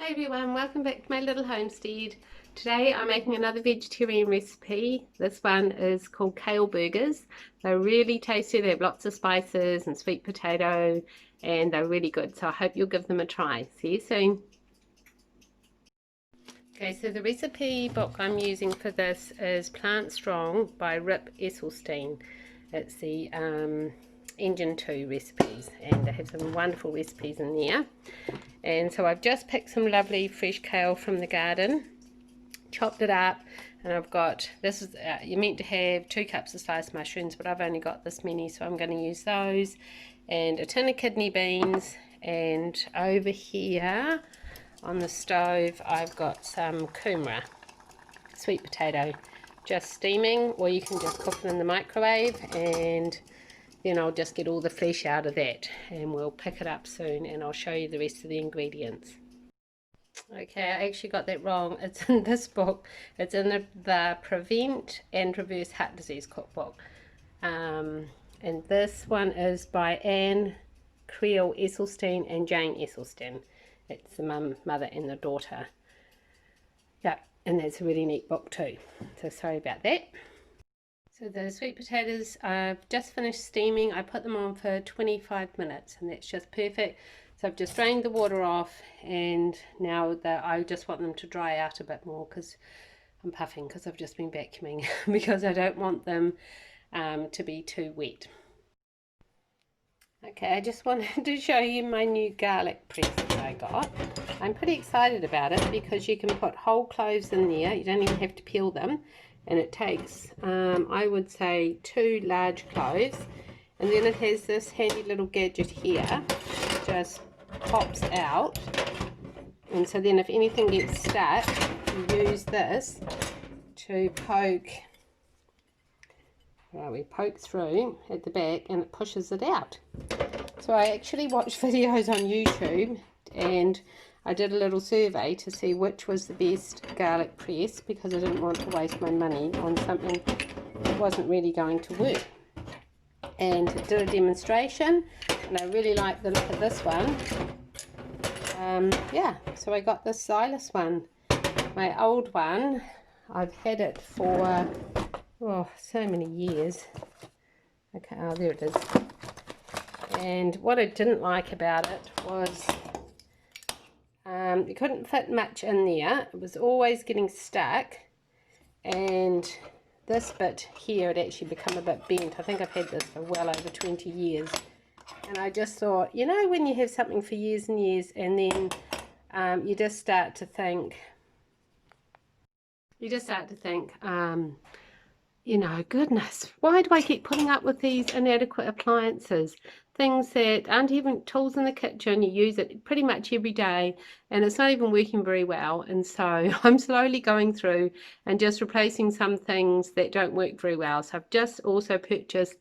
Hi everyone, welcome back to my little homestead. Today I'm making another vegetarian recipe. This one is called kale burgers. They're really tasty, they have lots of spices and sweet potato and they're really good, so I hope you'll give them a try. See you soon. Okay, so the recipe book I'm using for this is Plant Strong by Rip Esselstyn. It's the Engine 2 recipes, and they have some wonderful recipes in there. And so I've just picked some lovely fresh kale from the garden, chopped it up, and I've got, this is, you're meant to have 2 cups of sliced mushrooms, but I've only got this many, so I'm going to use those, and a tin of kidney beans, and over here on the stove I've got some kumara, sweet potato, just steaming, or you can just cook it in the microwave, and then I'll just get all the flesh out of that, and we'll pick it up soon and I'll show you the rest of the ingredients. Okay, I actually got that wrong. It's in this book. It's in the Prevent and Reverse Heart Disease cookbook. And this one is by Anne Creel Esselstyn and Jane Esselstyn. It's the mum, mother and the daughter. Yeah, and that's a really neat book too. So sorry about that. So the sweet potatoes I've just finished steaming. I put them on for 25 minutes and that's just perfect. So I've just drained the water off, and now that I just want them to dry out a bit more because I'm puffing because I've just been vacuuming because I don't want them to be too wet. Okay, I just wanted to show you my new garlic press that I got. I'm pretty excited about it because you can put whole cloves in there. You don't even have to peel them. And it takes, I would say, 2 large cloves. And then it has this handy little gadget here. Just pops out. And so then if anything gets stuck, you use this to poke. Well, we poke through at the back and it pushes it out. So I actually watched videos on YouTube and I did a little survey to see which was the best garlic press because I didn't want to waste my money on something that wasn't really going to work. And did a demonstration and I really like the look of this one. Yeah, so I got this Xylus one. My old one, I've had it for so many years. Okay, oh there it is. And what I didn't like about it was you couldn't fit much in there. It was always getting stuck, and this bit here had actually become a bit bent. I think I've had this for well over 20 years, and I just thought, you know, when you have something for years and years and then you just start to think you know, goodness, why do I keep putting up with these inadequate appliances? Things that aren't even tools in the kitchen, you use it pretty much every day and it's not even working very well. And so I'm slowly going through and just replacing some things that don't work very well. So I've just also purchased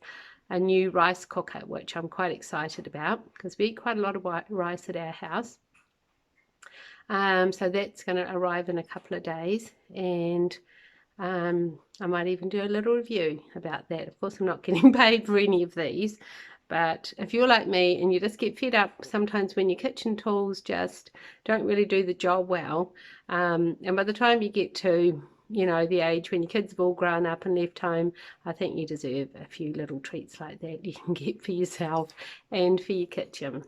a new rice cooker, which I'm quite excited about because we eat quite a lot of rice at our house. So that's going to arrive in a couple of days, and I might even do a little review about that. Of course, I'm not getting paid for any of these, but if you're like me and you just get fed up sometimes when your kitchen tools just don't really do the job well, and by the time you get to, you know, the age when your kids have all grown up and left home, I think you deserve a few little treats like that you can get for yourself and for your kitchen.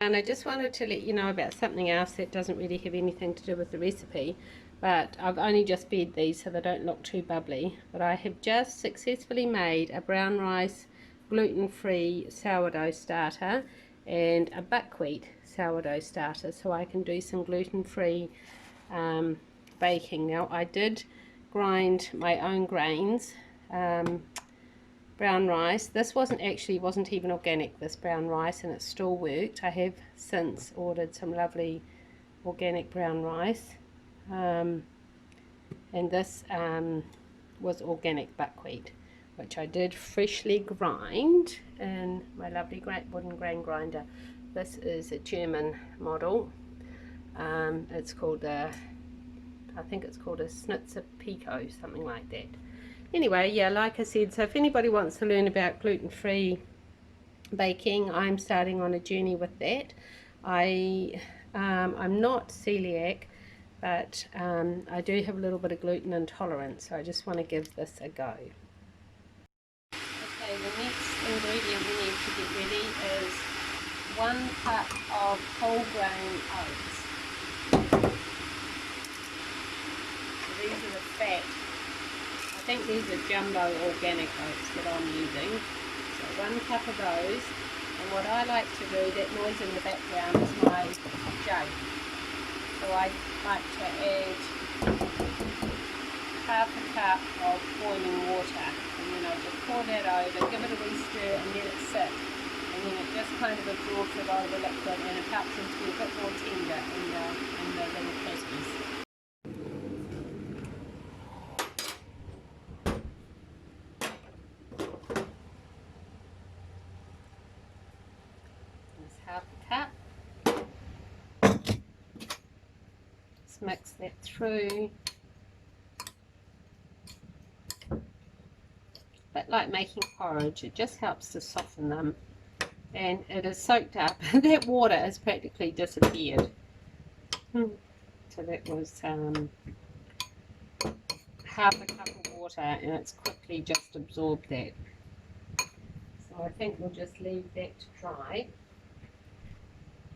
And I just wanted to let you know about something else that doesn't really have anything to do with the recipe, but I've only just fed these so they don't look too bubbly. But I have just successfully made a brown rice gluten-free sourdough starter and a buckwheat sourdough starter, so I can do some gluten-free baking. Now I did grind my own grains. Brown rice. This wasn't even organic, this brown rice, and it still worked. I have since ordered some lovely organic brown rice, and this was organic buckwheat, which I did freshly grind in my lovely wooden grain grinder. This is a German model. It's called I think it's called a Schnitzer Pico, something like that. Anyway, yeah, like I said, so if anybody wants to learn about gluten-free baking, I'm starting on a journey with that. I I'm not celiac, but I do have a little bit of gluten intolerance, so I just want to give this a go. Okay, the next ingredient we need to get ready is 1 cup of whole grain oats. So these are the fat. I think these are jumbo organic oats that I'm using. So 1 cup of those. And what I like to do, that noise in the background, is my jug. So I like to add half a cup of boiling water, and then I just pour that over, give it a wee stir and let it sit, and then it just kind of absorbs a lot of the liquid and it helps them to be a bit more tender in the little patties. There's half a cup. Just mix that through. Bit like making porridge, it just helps to soften them, and it is soaked up. That water has practically disappeared. So that was half a cup of water, and it's quickly just absorbed that. So I think we'll just leave that to dry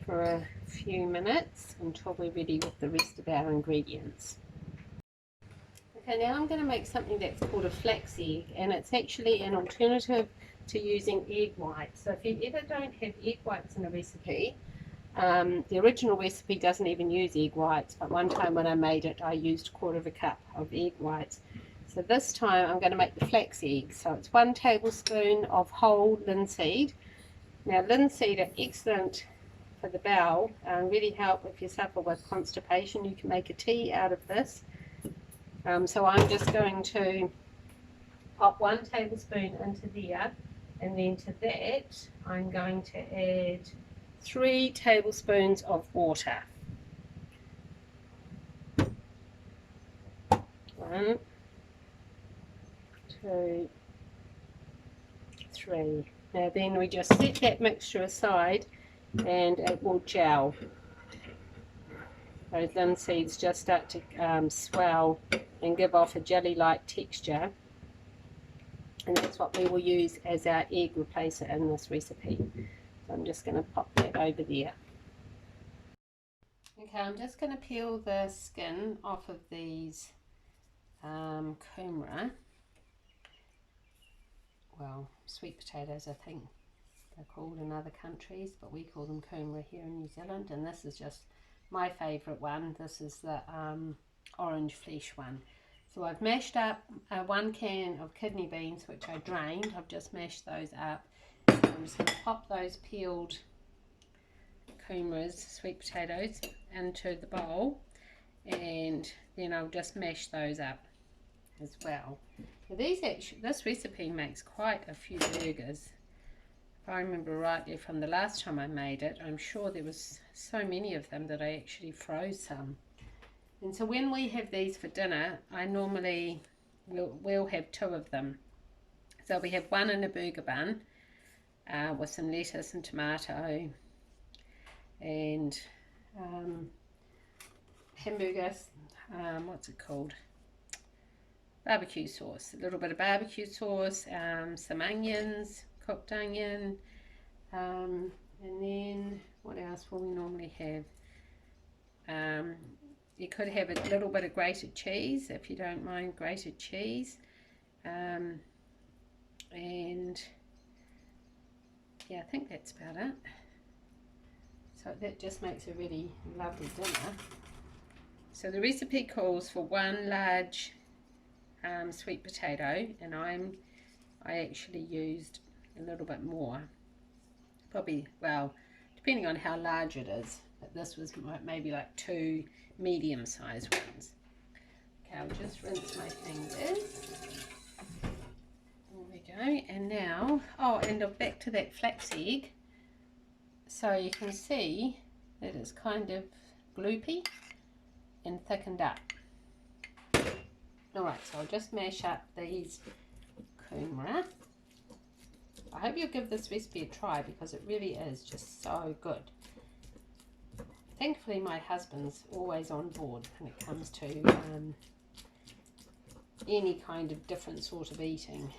for a few minutes until we're ready with the rest of our ingredients. Okay, now I'm going to make something that's called a flax egg, and it's actually an alternative to using egg whites. So if you ever don't have egg whites in a recipe, the original recipe doesn't even use egg whites, but one time when I made it I used 1/4 cup of egg whites. So this time I'm going to make the flax egg. So it's 1 tablespoon of whole linseed. Now linseed are excellent for the bowel and really help if you suffer with constipation. You can make a tea out of this. So I'm just going to pop 1 tablespoon into there, and then to that I'm going to add 3 tablespoons of water. 1, 2, 3. Now then we just set that mixture aside and it will gel. Those linseeds just start to swell and give off a jelly-like texture, and that's what we will use as our egg replacer in this recipe. So I'm just going to pop that over there. Okay, I'm just going to peel the skin off of these kumara, well, sweet potatoes I think they're called in other countries, but we call them kumara here in New Zealand, and this is just my favourite one. This is the orange flesh one. So I've mashed up 1 can of kidney beans, which I drained. I've just mashed those up. I'm just going to pop those peeled kumaras, sweet potatoes, into the bowl, and then I'll just mash those up as well. Now this recipe makes quite a few burgers. If I remember rightly from the last time I made it, I'm sure there was so many of them that I actually froze some. And so when we have these for dinner, I normally will have 2 of them. So we have 1 in a burger bun with some lettuce and tomato and hamburgers, what's it called? Barbecue sauce. A little bit of barbecue sauce, some onions, cooked onion, and then what else will we normally have? You could have a little bit of grated cheese if you don't mind grated cheese, and yeah, I think that's about it. So that just makes a really lovely dinner. So the recipe calls for 1 large sweet potato, and I actually used a little bit more, probably, well, depending on how large it is, but this was maybe like 2 medium-sized ones. Okay, I'll just rinse my fingers. There we go. And now, oh, and back to that flax egg. So you can see that it's kind of gloopy and thickened up. Alright, so I'll just mash up these kumara. I hope you'll give this recipe a try because it really is just so good. I thankfully my husband's always on board when it comes to any kind of different sort of eating.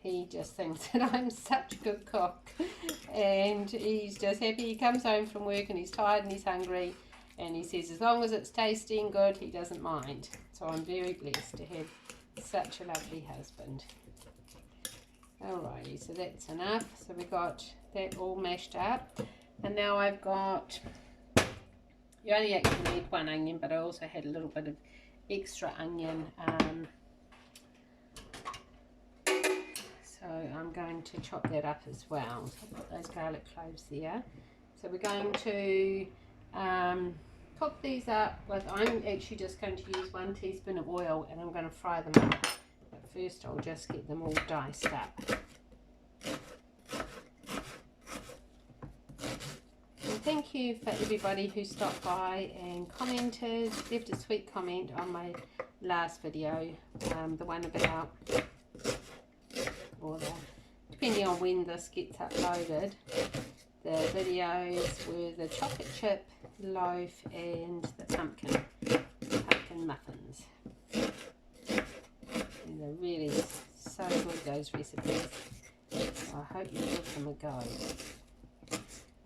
He just thinks that I'm such a good cook, and he's just happy. He comes home from work and he's tired and he's hungry, and he says as long as it's tasty and good, he doesn't mind. So I'm very blessed to have such a lovely husband. Alrighty, so that's enough. So we got that all mashed up, and now I've got, you only actually need one onion, but I also had a little bit of extra onion. So I'm going to chop that up as well. So I've got those garlic cloves there. So we're going to cook these up with, I'm actually just going to use 1 teaspoon of oil, and I'm going to fry them up. But first I'll just get them all diced up. And thank you for everybody who stopped by and commented, left a sweet comment on my last video, the one about, or depending on when this gets uploaded, the videos were the chocolate chip loaf and the pumpkin muffins. And they're really so good, those recipes. So I hope you give them a go.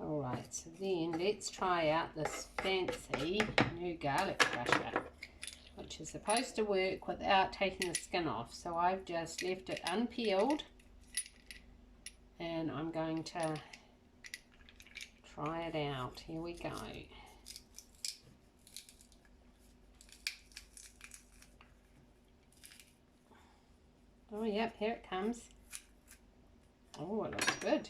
Alright, so then let's try out this fancy new garlic crusher, which is supposed to work without taking the skin off. So I've just left it unpeeled, and I'm going to try it out. Here we go. Oh yep, here it comes. Oh, it looks good.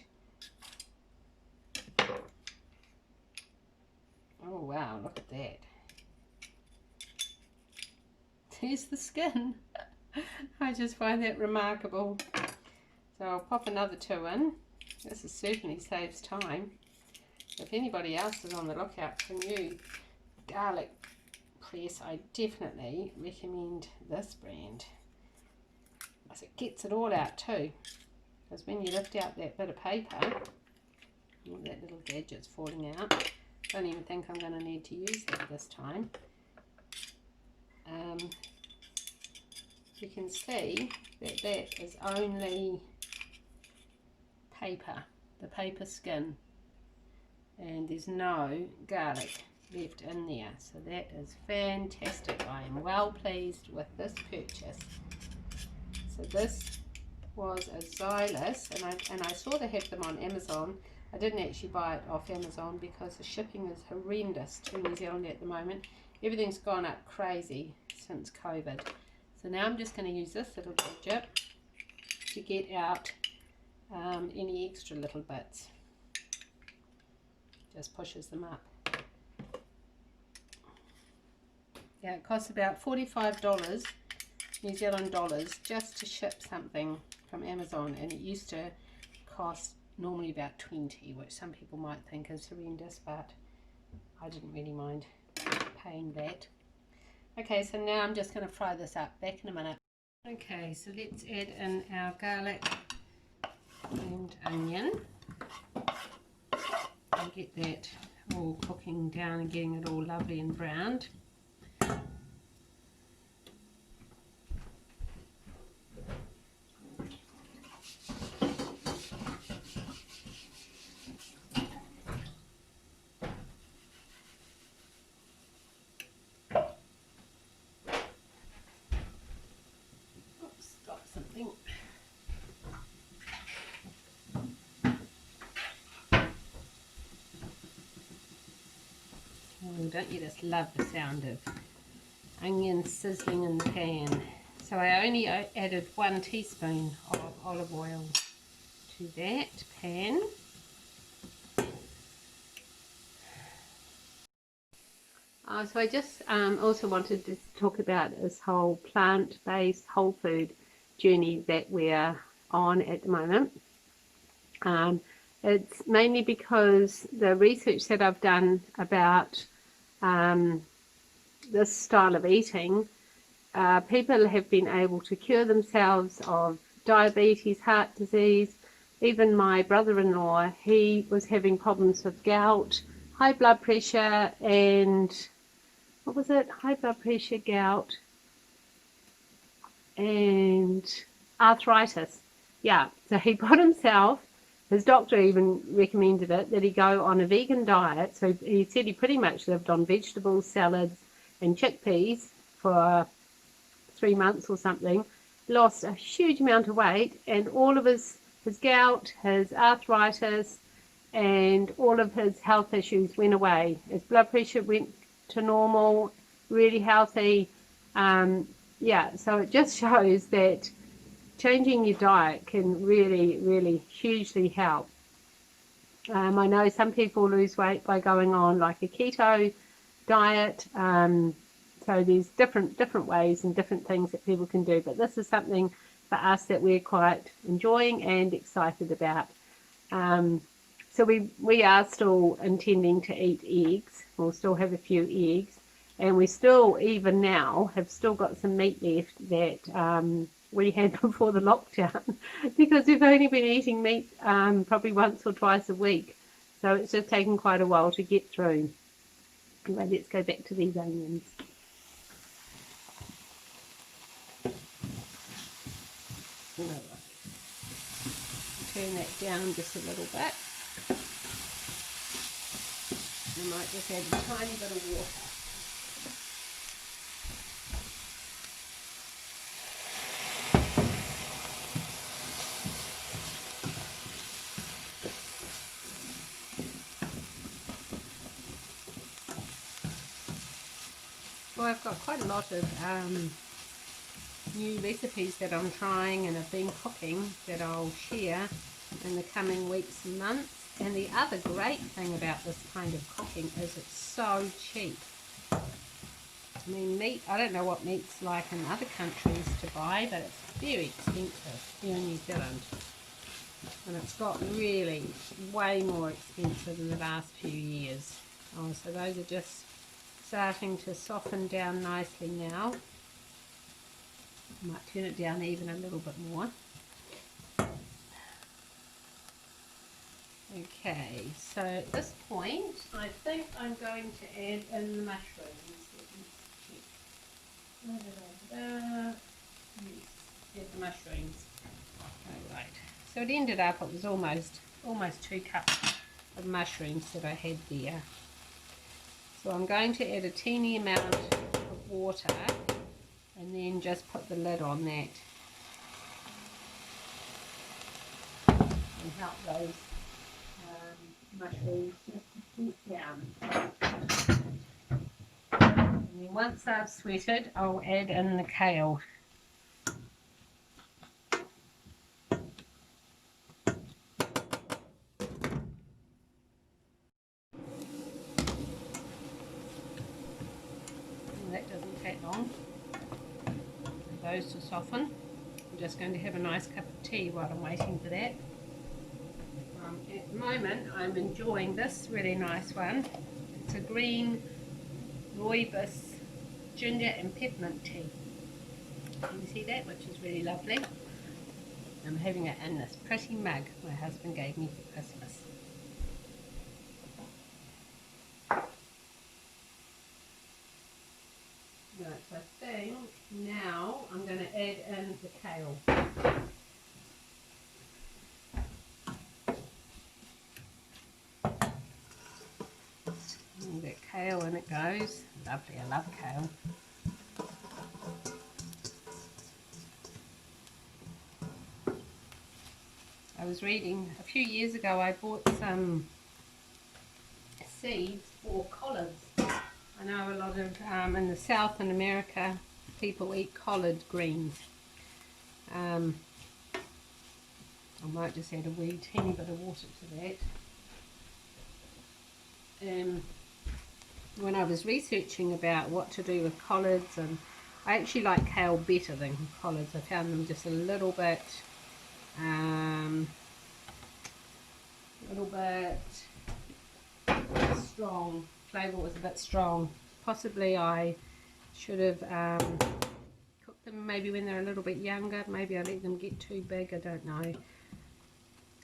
Oh wow, look at that. There's the skin. I just find that remarkable. So I'll pop another 2 in. This certainly saves time. If anybody else is on the lookout for new garlic press, I definitely recommend this brand, because it gets it all out too. Because when you lift out that bit of paper, oh, that little gadget's falling out. Don't even think I'm going to need to use that this time. You can see that that is only paper, the paper skin, and there's no garlic left in there. So that is fantastic. I am well pleased with this purchase. So this was a Xylus, and I saw they have them on Amazon. I didn't actually buy it off Amazon because the shipping is horrendous to New Zealand at the moment. Everything's gone up crazy since COVID. So now I'm just going to use this little gadget to get out any extra little bits. Just pushes them up. Yeah, it costs about $45 New Zealand dollars just to ship something from Amazon, and it used to cost normally about 20, which some people might think is horrendous, but I didn't really mind paying that. Okay, so now I'm just going to fry this up. Back in a minute. Okay, so let's add in our garlic and onion and get that all cooking down and getting it all lovely and browned. Oh, don't you just love the sound of onions sizzling in the pan? So I only added 1 teaspoon of olive oil to that pan. So I just also wanted to talk about this whole plant-based whole food journey that we're on at the moment. It's mainly because the research that I've done about this style of eating, people have been able to cure themselves of diabetes, heart disease. Even my brother-in-law, he was having problems with gout, high blood pressure and, what was it? High blood pressure, gout, and arthritis. Yeah, so he got himself, his doctor even recommended it, that he go on a vegan diet. So he said he pretty much lived on vegetables, salads, and chickpeas for 3 months or something. Lost a huge amount of weight, and all of his gout, his arthritis, and all of his health issues went away. His blood pressure went to normal, really healthy. Yeah, so it just shows that changing your diet can really, really hugely help. I know some people lose weight by going on like a keto diet. So there's different ways and different things that people can do. But this is something for us that we're quite enjoying and excited about. So we are still intending to eat eggs. We'll still have a few eggs. And we still, even now, have still got some meat left that we had before the lockdown, because we've only been eating meat probably once or twice a week. So it's just taken quite a while to get through. Anyway, let's go back to these onions. Turn that down just a little bit. I might just add a tiny bit of water. Well, I've got quite a lot of new recipes that I'm trying and have been cooking that I'll share in the coming weeks and months. And the other great thing about this kind of cooking is it's so cheap. I mean, meat, I don't know what meat's like in other countries to buy, but it's very expensive here in New Zealand. And it's got really way more expensive in the last few years. Oh, so those are just starting to soften down nicely now. I might turn it down even a little bit more. Okay, so at this point, I think I'm going to add in the mushrooms. Yes, add the mushrooms. Alright, so it ended up, it was almost 2 cups of mushrooms that I had there. So I'm going to add a teeny amount of water and then just put the lid on that and help those mushrooms heat down. And then once I've sweated, I'll add in the kale. That doesn't take long for those to soften. I'm just going to have a nice cup of tea while I'm waiting for that. At the moment I'm enjoying this really nice one. It's a green rooibos ginger and peppermint tea. Can you see that? Which is really lovely. I'm having it in this pretty mug my husband gave me for Christmas. Right, so I think now I'm going to add in the kale. And that kale in it goes. Lovely, I love kale. I was reading a few years ago, I bought some seeds for collards. I know a lot of, in the South in America, people eat collard greens. I might just add a wee teeny bit of water to that. When I was researching about what to do with collards, and I actually like kale better than collards. I found them just a little bit strong. Flavour was a bit strong. Possibly I should have cooked them maybe when they're a little bit younger. Maybe I let them get too big, I don't know.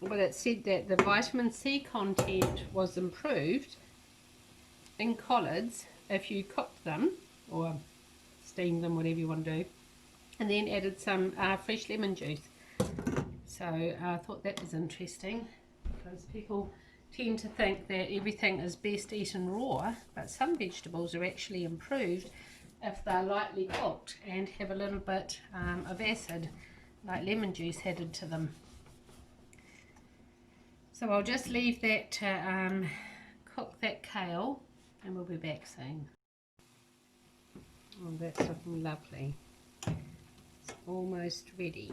But it said that the vitamin C content was improved in collards, if you cooked them or steamed them, whatever you want to do, and then added some fresh lemon juice. So I thought that was interesting, because people tend to think that everything is best eaten raw, but some vegetables are actually improved if they're lightly cooked and have a little bit of acid, like lemon juice, added to them. So I'll just leave that to cook that kale, and we'll be back soon. Oh, that's looking lovely. It's almost ready.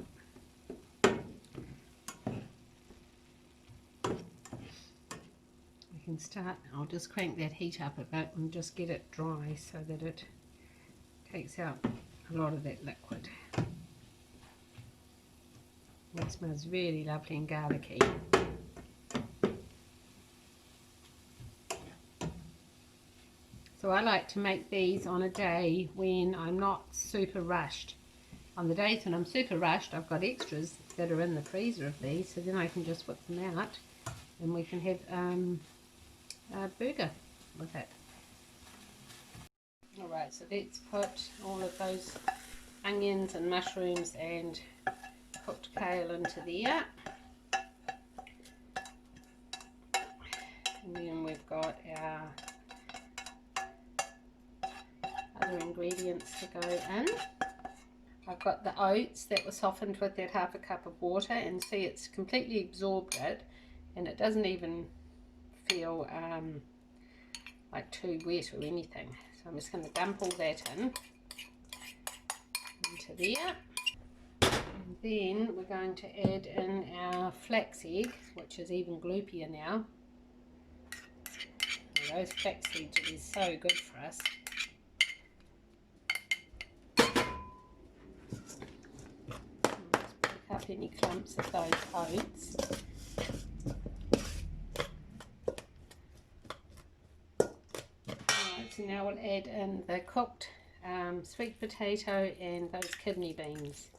We can start. I'll just crank that heat up a bit and just get it dry so that it takes out a lot of that liquid. That smells really lovely and garlicky. So I like to make these on a day when I'm not super rushed. On the days when I'm super rushed, I've got extras that are in the freezer of these, so then I can just whip them out and we can have a burger with it. Alright, so let's put all of those onions and mushrooms and cooked kale into there. And then we've got our other ingredients to go in. I've got the oats that were softened with that ½ cup of water, and see, it's completely absorbed it, and it doesn't even feel like too wet or anything. So I'm just going to dump all that into there. And then we're going to add in our flax egg, which is even gloopier now. And those flax seeds will be so good for us. Up any clumps of those oats. Alright, so now we'll add in the cooked sweet potato and those kidney beans.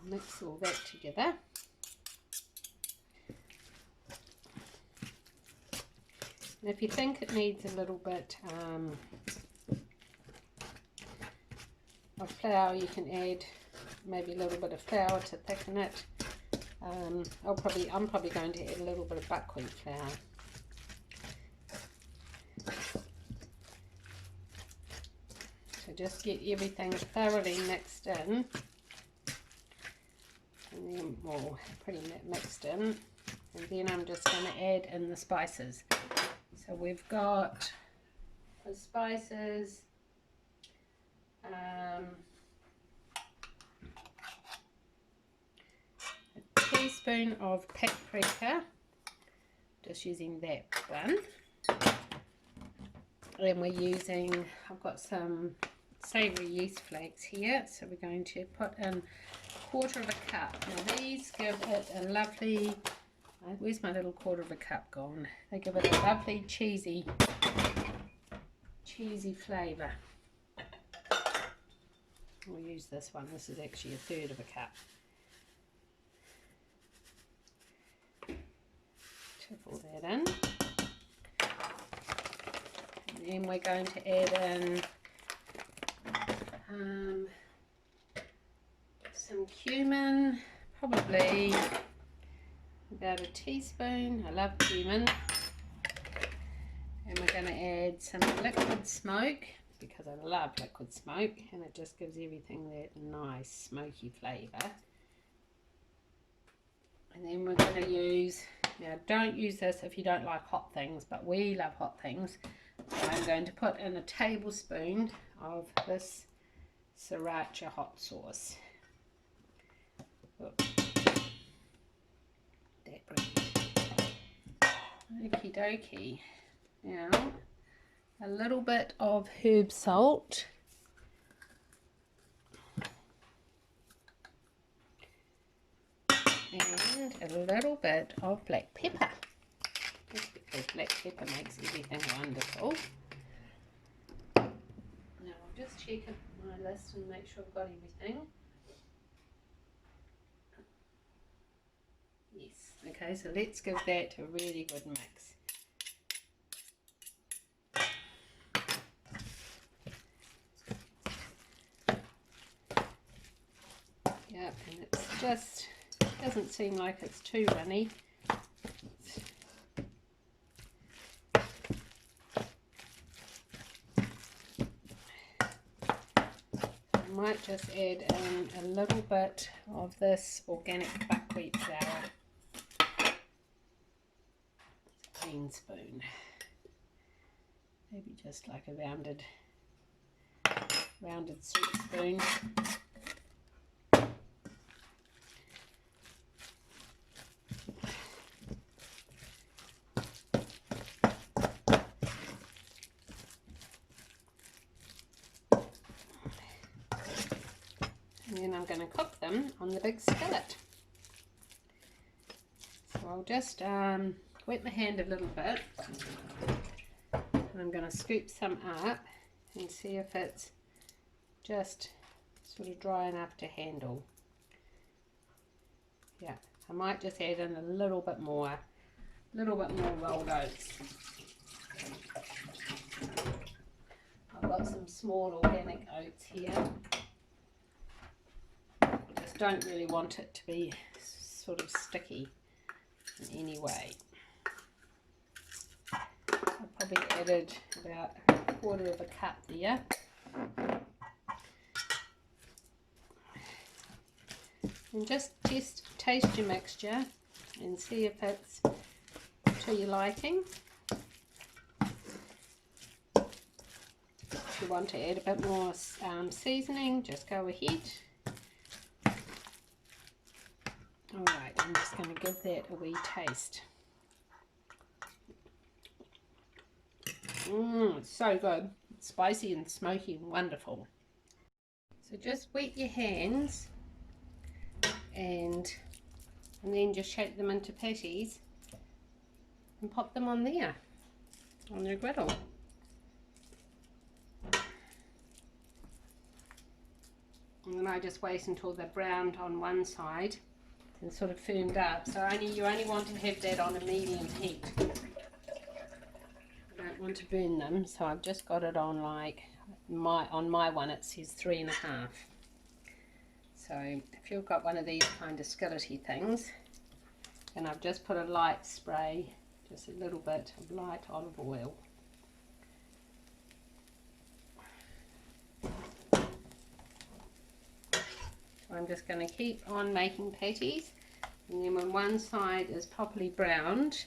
Mix all that together. And if you think it needs a little bit of flour, you can add maybe a little bit of flour to thicken it. I'm probably going to add a little bit of buckwheat flour. So just get everything thoroughly mixed in. And then, well, pretty mixed in, and then I'm just going to add in the spices. So we've got the spices, a teaspoon of paprika, just using that one, and we're using, I've got some savoury yeast flakes here, so we're going to put in 1/4 cup. Now these give it a lovely, where's my little 1/4 cup gone? They give it a lovely cheesy flavour. We'll use this one. This is actually 1/3 cup. Triple that in. And then we're going to add in some cumin, probably about a teaspoon. I love cumin. And we're going to add some liquid smoke, because I love liquid smoke, and it just gives everything that nice smoky flavour. And then we're going to use, now don't use this if you don't like hot things, but we love hot things. So I'm going to put in a tablespoon of this sriracha hot sauce. Oops. That brilliant. Okie dokie. Now a little bit of herb salt, and a little bit of black pepper, just said, black pepper makes everything wonderful. Now I'll just check my list and make sure I've got everything. Yes, okay, so let's give that a really good mix. Yep, and it's just, doesn't seem like it's too runny. I might just add in a little bit of this organic buckwheat flour. A clean spoon. Maybe just like a rounded soup spoon. And then I'm going to cook them on the big skillet. So I'll just wet my hand a little bit, and I'm going to scoop some up and see if it's just sort of dry enough to handle. Yeah, I might just add in a little bit more rolled oats. I've got some small organic oats here. Just don't really want it to be sort of sticky in any way. I've probably added about a quarter of a cup there. And just taste your mixture and see if it's to your liking. If you want to add a bit more seasoning, just go ahead. Alright, I'm just going to give that a wee taste. It's so good. It's spicy and smoky and wonderful. So just wet your hands and then just shape them into patties and pop them on there, on your griddle. And then I just wait until they're browned on one side and sort of firmed up. So you only want to have that on a medium heat. You don't want to burn them, so I've just got it on like on my one it says 3.5. So if you've got one of these kind of skillety things, and I've just put a light spray, just a little bit of light olive oil. So I'm just going to keep on making patties, and then when one side is properly browned,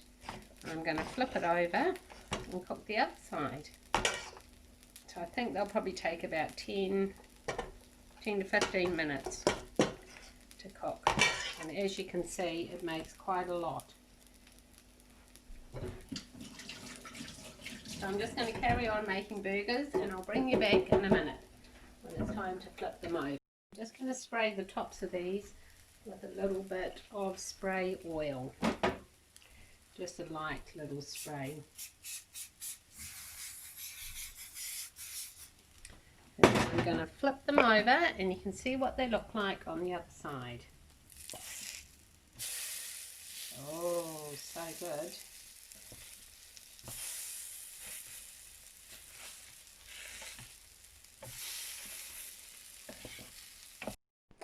I'm going to flip it over and cook the other side. So I think they'll probably take about 10 to 15 minutes to cook, and as you can see it makes quite a lot. So I'm just going to carry on making burgers, and I'll bring you back in a minute when it's time to flip them over. I'm just going to spray the tops of these with a little bit of spray oil, just a light little spray. I'm going to flip them over and you can see what they look like on the other side. Oh, so good.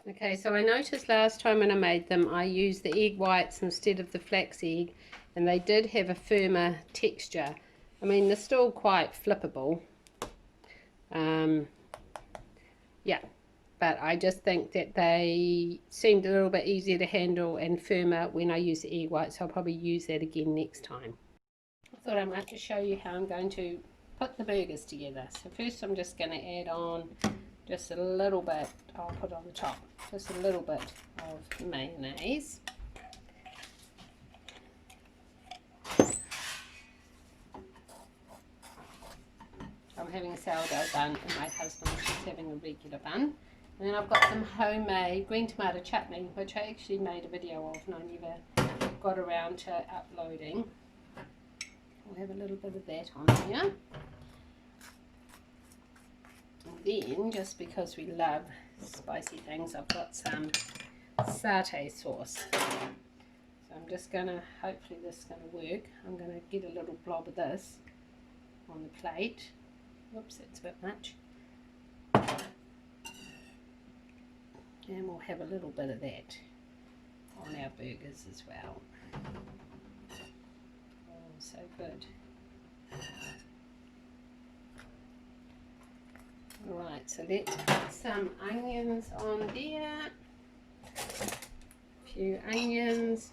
Okay, so I noticed last time when I made them I used the egg whites instead of the flax egg, and they did have a firmer texture. I mean, they're still quite flippable. Yeah, but I just think that they seemed a little bit easier to handle and firmer when I use the egg white, so I'll probably use that again next time. I thought I might just show you how I'm going to put the burgers together. So first I'm just going to add on just a little bit, I'll put on the top, just a little bit of mayonnaise. I'm having a sourdough bun and my husband's just having a regular bun. And then I've got some homemade green tomato chutney, which I actually made a video of and I never got around to uploading. We'll have a little bit of that on here. And then, just because we love spicy things, I've got some satay sauce. So I'm just going to, hopefully this is going to work, I'm going to get a little blob of this on the plate. Whoops, that's a bit much. And we'll have a little bit of that on our burgers as well. Oh, so good. Right, so let's put some onions on there. A few onions.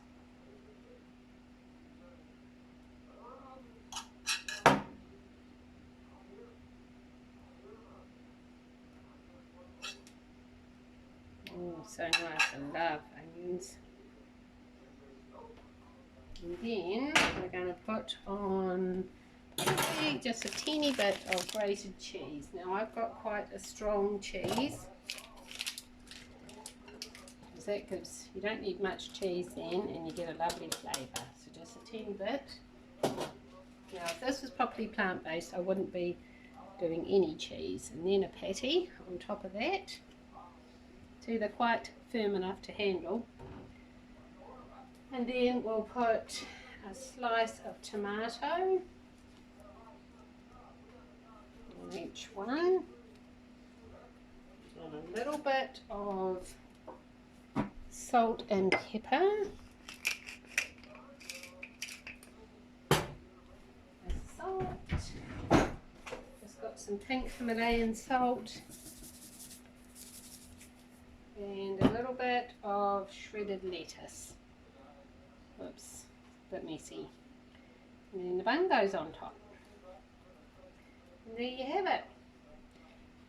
Oh, so nice. I love onions. And then we're going to put on just a teeny bit of grated cheese. Now I've got quite a strong cheese, because that gives, you don't need much cheese then, and you get a lovely flavour. So just a teeny bit. Now if this was properly plant-based, I wouldn't be doing any cheese. And then a patty on top of that. So they're quite firm enough to handle. And then we'll put a slice of tomato on each one, and a little bit of salt and pepper, salt, just got some pink Himalayan salt, and a little bit of shredded lettuce. Oops, a bit messy. And then the bun goes on top. And there you have it.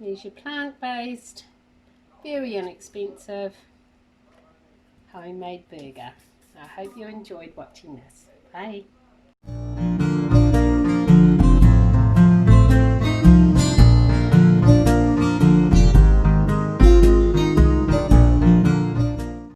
There's your plant-based, very inexpensive, homemade burger. I hope you enjoyed watching this. Bye.